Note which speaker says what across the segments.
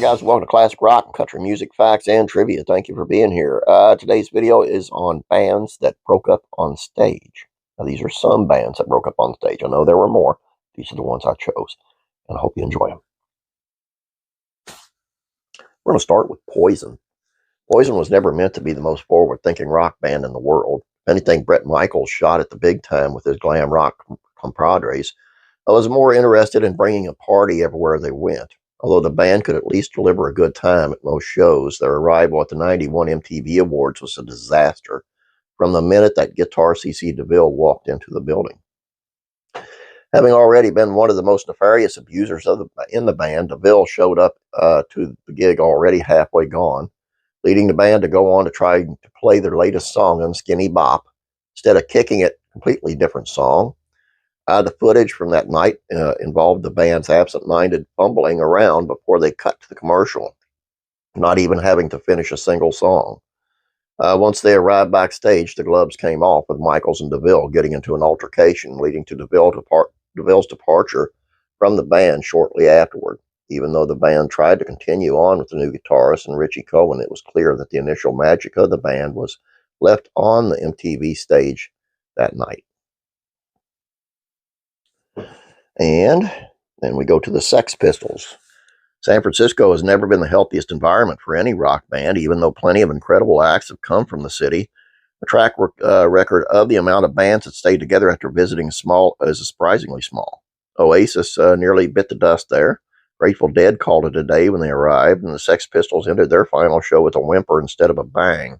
Speaker 1: guys, welcome to Classic Rock and Country Music Facts and Trivia. Thank you for being here. Today's video is on bands that broke up on stage. Now, these are some bands that broke up on stage. I know there were more. These are the ones I chose, and I hope you enjoy them. We're going to start with Poison. Poison was never meant to be the most forward-thinking rock band in the world. If anything, Bret Michaels shot at the big time with his glam rock compadres. I was more interested in bringing a party everywhere they went. Although the band could at least deliver a good time at most shows, their arrival at the '91 MTV Awards was a disaster from the minute that guitar CC DeVille walked into the building. Having already been one of the most nefarious abusers in the band, DeVille showed up to the gig already halfway gone, leading the band to go on to try to play their latest song on Skinny Bop, instead of kicking it a completely different song. The footage from that night involved the band's absent-minded fumbling around before they cut to the commercial, not even having to finish a single song. Once they arrived backstage, the gloves came off, with Michaels and DeVille getting into an altercation, leading to DeVille's departure from the band shortly afterward. Even though the band tried to continue on with the new guitarist and Richie Cohen, it was clear that the initial magic of the band was left on the MTV stage that night. And then we go to the Sex Pistols. San Francisco has never been the healthiest environment for any rock band, even though plenty of incredible acts have come from the city. The track record of the amount of bands that stayed together after visiting is surprisingly small. Oasis nearly bit the dust there. Grateful Dead called it a day when they arrived, and the Sex Pistols ended their final show with a whimper instead of a bang.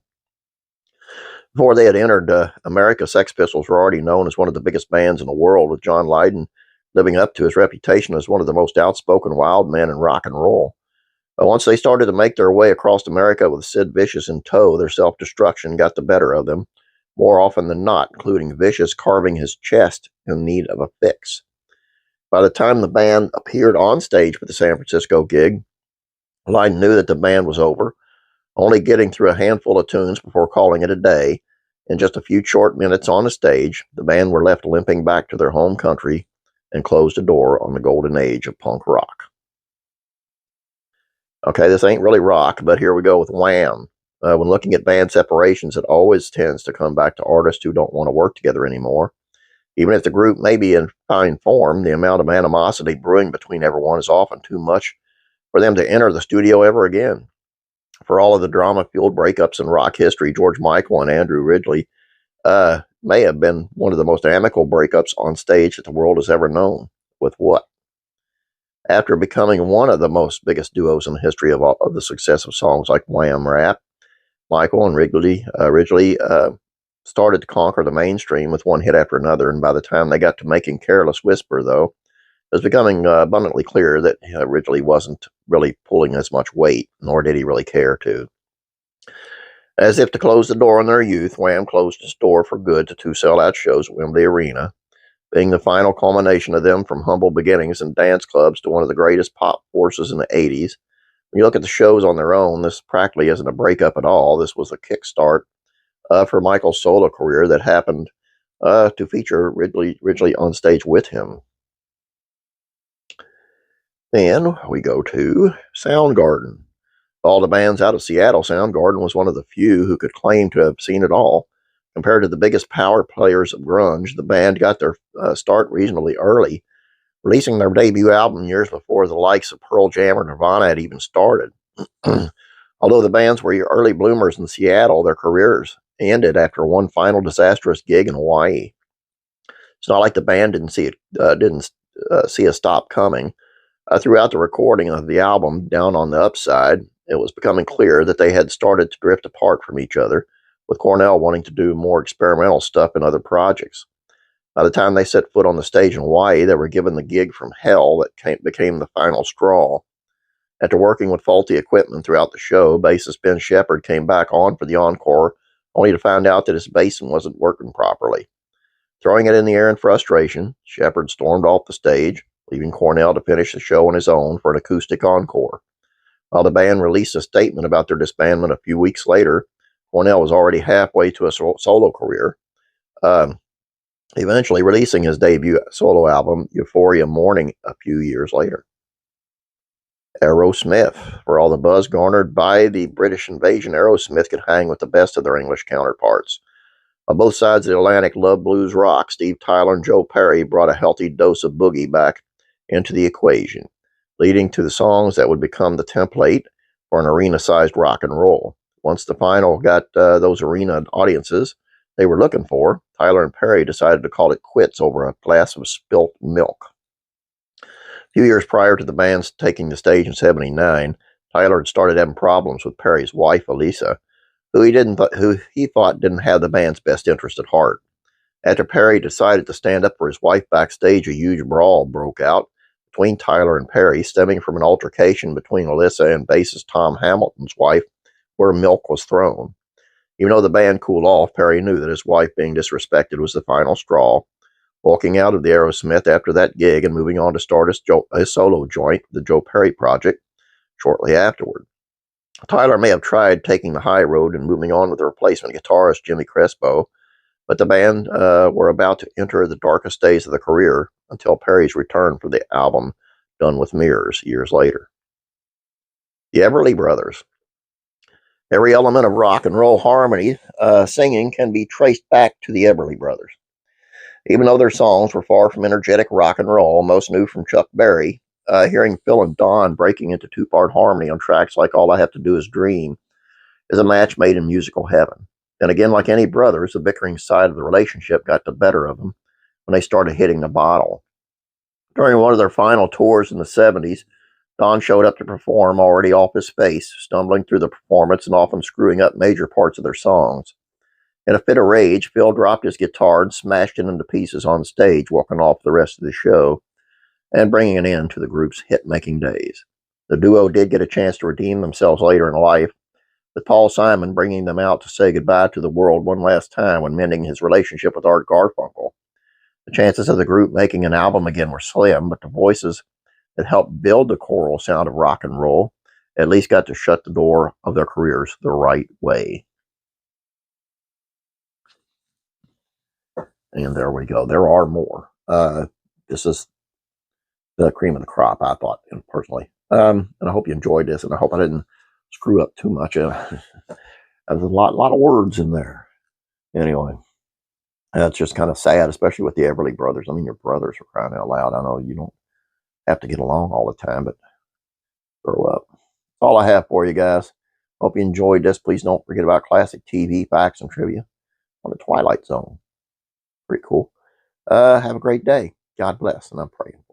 Speaker 1: Before they had entered America, Sex Pistols were already known as one of the biggest bands in the world, with John Lydon living up to his reputation as one of the most outspoken wild men in rock and roll. But once they started to make their way across America with Sid Vicious in tow, their self-destruction got the better of them, more often than not, including Vicious carving his chest in need of a fix. By the time the band appeared on stage for the San Francisco gig, Lydon knew that the band was over, only getting through a handful of tunes before calling it a day. In just a few short minutes on the stage, the band were left limping back to their home country and closed the door on the golden age of punk rock. Okay, this ain't really rock, but here we go with Wham. When looking at band separations, it always tends to come back to artists who don't want to work together anymore. Even if the group may be in fine form, the amount of animosity brewing between everyone is often too much for them to enter the studio ever again. For all of the drama-fueled breakups in rock history, George Michael and Andrew Ridgeley may have been one of the most amicable breakups on stage that the world has ever known. With what? After becoming one of the most biggest duos in the history of the success of songs like Wham Rap, Michael and Ridgeley started to conquer the mainstream with one hit after another, and by the time they got to making Careless Whisper, though, it was becoming abundantly clear that Ridgeley wasn't really pulling as much weight, nor did he really care to. As if to close the door on their youth, Wham closed its door for good to 2 sellout shows at Wembley Arena, being the final culmination of them from humble beginnings in dance clubs to one of the greatest pop forces in the 80s. When you look at the shows on their own, this practically isn't a breakup at all. This was a kickstart for Michael's solo career that happened to feature Ridgeley on stage with him. Then we go to Soundgarden. All the bands out of Seattle, Soundgarden was one of the few who could claim to have seen it all. Compared to the biggest power players of grunge, the band got their start reasonably early, releasing their debut album years before the likes of Pearl Jam or Nirvana had even started. Although the bands were early bloomers in Seattle, their careers ended after one final disastrous gig in Hawaii. It's not like the band didn't see a stop coming. Throughout the recording of the album, Down on the Upside, it was becoming clear that they had started to drift apart from each other, with Cornell wanting to do more experimental stuff in other projects. By the time they set foot on the stage in Hawaii, they were given the gig from hell that became the final straw. After working with faulty equipment throughout the show, bassist Ben Shepherd came back on for the encore, only to find out that his basin wasn't working properly. Throwing it in the air in frustration, Shepherd stormed off the stage, leaving Cornell to finish the show on his own for an acoustic encore. While the band released a statement about their disbandment a few weeks later, Cornell was already halfway to a solo career, eventually releasing his debut solo album, Euphoria Morning, a few years later. Aerosmith. For all the buzz garnered by the British invasion, Aerosmith could hang with the best of their English counterparts. On both sides of the Atlantic, loved blues rock, Steve Tyler and Joe Perry brought a healthy dose of boogie back into the equation, leading to the songs that would become the template for an arena-sized rock and roll. Once the final got those arena audiences they were looking for, Tyler and Perry decided to call it quits over a glass of spilt milk. A few years prior to the band's taking the stage in '79, Tyler had started having problems with Perry's wife, Elisa, who he thought didn't have the band's best interest at heart. After Perry decided to stand up for his wife backstage, a huge brawl broke out between Tyler and Perry, stemming from an altercation between Alyssa and bassist Tom Hamilton's wife, where milk was thrown. Even though the band cooled off, Perry knew that his wife being disrespected was the final straw, walking out of the Aerosmith after that gig and moving on to start his solo joint, the Joe Perry Project, shortly afterward. Tyler may have tried taking the high road and moving on with the replacement guitarist Jimmy Crespo, but the band were about to enter the darkest days of their career until Perry's return for the album Done with Mirrors years later. The Everly Brothers. Every element of rock and roll harmony singing can be traced back to the Everly Brothers. Even though their songs were far from energetic rock and roll, most knew from Chuck Berry, hearing Phil and Don breaking into two-part harmony on tracks like All I Have to Do Is Dream is a match made in musical heaven. And again, like any brothers, the bickering side of the relationship got the better of them when they started hitting the bottle. During one of their final tours in the '70s, Don showed up to perform already off his face, stumbling through the performance and often screwing up major parts of their songs. In a fit of rage, Phil dropped his guitar and smashed it into pieces on stage, walking off the rest of the show and bringing an end to the group's hit-making days. The duo did get a chance to redeem themselves later in life, with Paul Simon bringing them out to say goodbye to the world one last time when mending his relationship with Art Garfunkel. The chances of the group making an album again were slim, but the voices that helped build the choral sound of rock and roll at least got to shut the door of their careers the right way. And there we go. There are more. This is the cream of the crop, I thought, personally. And I hope you enjoyed this, and I hope I didn't screw up too much. There's a lot of words in there. Anyway, it's just kind of sad, especially with the Everly Brothers. I mean, your brothers are crying out loud. I know you don't have to get along all the time, but grow up. That's all I have for you guys. Hope you enjoyed this. Please don't forget about classic TV facts and trivia on the Twilight Zone. Pretty cool. Have a great day. God bless, and I'm praying for you.